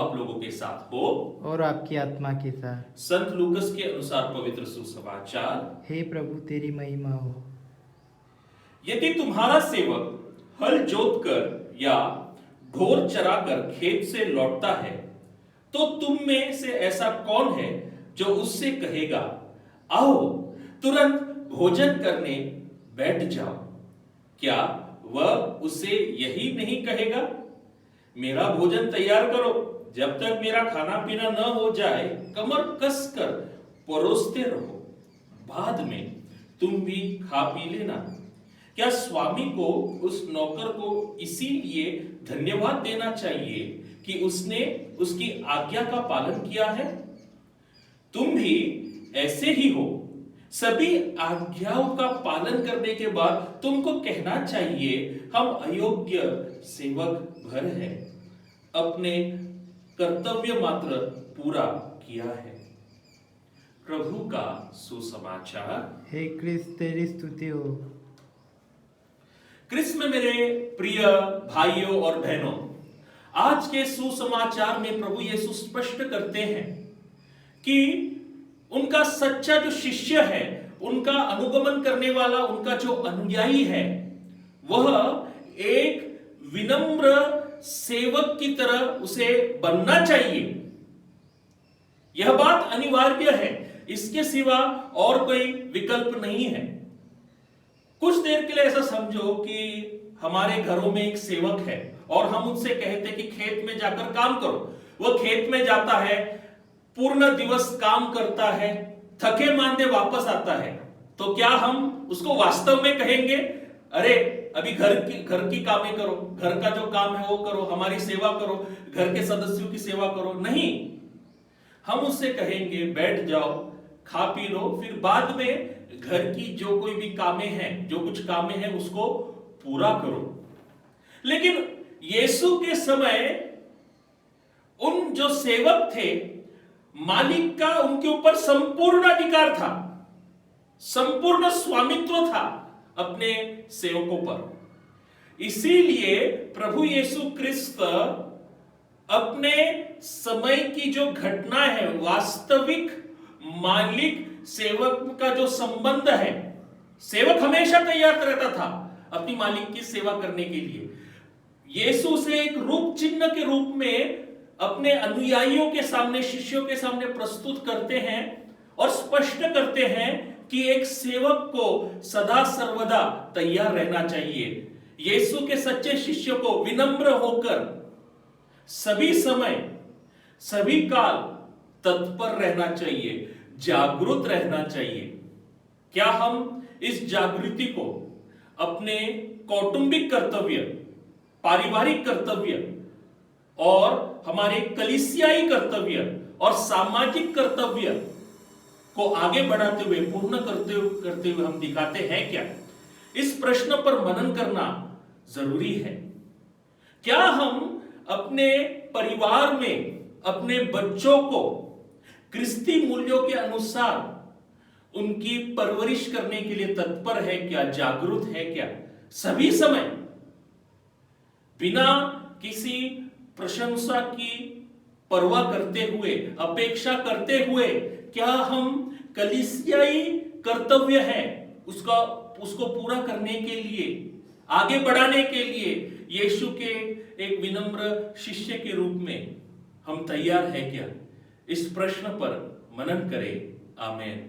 आप लोगों के साथ हो और आपकी आत्मा के साथ। संत लूकस के अनुसार पवित्र सुसमाचार। हे प्रभु तेरी महिमा हो। यदि तुम्हारा सेवक हल जोत कर या ढोर चराकर खेत से लौटता है, तो तुम में से ऐसा कौन है जो उससे कहेगा, आओ तुरंत भोजन करने बैठ जाओ? क्या वह उसे यही नहीं कहेगा, मेरा भोजन तैयार करो, जब तक मेरा खाना पीना न हो जाए कमर कस कर परोसते रहो, बाद में तुम भी खा पी लेना? क्या स्वामी को उस नौकर को इसीलिए धन्यवाद देना चाहिए कि उसने उसकी आज्ञा का पालन किया है? तुम भी ऐसे ही हो। सभी आज्ञाओं का पालन करने के बाद तुमको कहना चाहिए, हम अयोग्य सेवक भर है, अपने कर्तव्य मात्र पूरा किया है। प्रभु का सुसमाचार। हे क्रिस्त तेरी स्तुति हो। क्रिस्त में मेरे प्रिय भाइयों और बहनों, आज के सुसमाचार में प्रभु यीशु स्पष्ट करते हैं कि उनका सच्चा जो शिष्य है, उनका अनुगमन करने वाला, उनका जो अनुयायी है, वह एक विनम्र सेवक की तरह उसे बनना चाहिए। यह बात अनिवार्य है, इसके सिवा और कोई विकल्प नहीं है। कुछ देर के लिए ऐसा समझो कि हमारे घरों में एक सेवक है और हम उनसे कहते कि खेत में जाकर काम करो। वह खेत में जाता है, पूर्ण दिवस काम करता है, थके मांदे वापस आता है, तो क्या हम उसको वास्तव में कहेंगे, अरे अभी घर की कामें करो, घर का जो काम है वो करो, हमारी सेवा करो, घर के सदस्यों की सेवा करो? नहीं, हम उससे कहेंगे बैठ जाओ, खा पी लो, फिर बाद में घर की जो कोई भी कामें हैं, जो कुछ कामें हैं, उसको पूरा करो। लेकिन यीशु के समय उन जो सेवक थे, मालिक का उनके ऊपर संपूर्ण अधिकार था, संपूर्ण स्वामित्व था अपने सेवकों पर। इसीलिए प्रभु यीशु क्रिस्त अपने समय की जो घटना है, वास्तविक मालिक सेवक का जो संबंध है, सेवक हमेशा तैयार रहता था अपनी मालिक की सेवा करने के लिए। यीशु से एक रूप चिन्ह के रूप में अपने अनुयायियों के सामने, शिष्यों के सामने प्रस्तुत करते हैं और स्पष्ट करते हैं कि एक सेवक को सदा सर्वदा तैयार रहना चाहिए। यीशु के सच्चे शिष्य को विनम्र होकर सभी समय, सभी काल तत्पर रहना चाहिए, जागरूक रहना चाहिए। क्या हम इस जागृति को अपने कौटुंबिक कर्तव्य, पारिवारिक कर्तव्य और हमारे कलीसियाई कर्तव्य और सामाजिक कर्तव्य को आगे बढ़ाते हुए, पूर्ण करते हुए हम दिखाते हैं क्या? इस प्रश्न पर मनन करना जरूरी है। क्या हम अपने परिवार में अपने बच्चों को क्रिस्ती मूल्यों के अनुसार उनकी परवरिश करने के लिए तत्पर है क्या, जागरूक है क्या? सभी समय बिना किसी प्रशंसा की परवाह करते हुए, अपेक्षा करते हुए, क्या हम कलीसियाई कर्तव्य है उसको पूरा करने के लिए, आगे बढ़ाने के लिए यीशु के एक विनम्र शिष्य के रूप में हम तैयार है क्या? इस प्रश्न पर मनन करें। आमीन।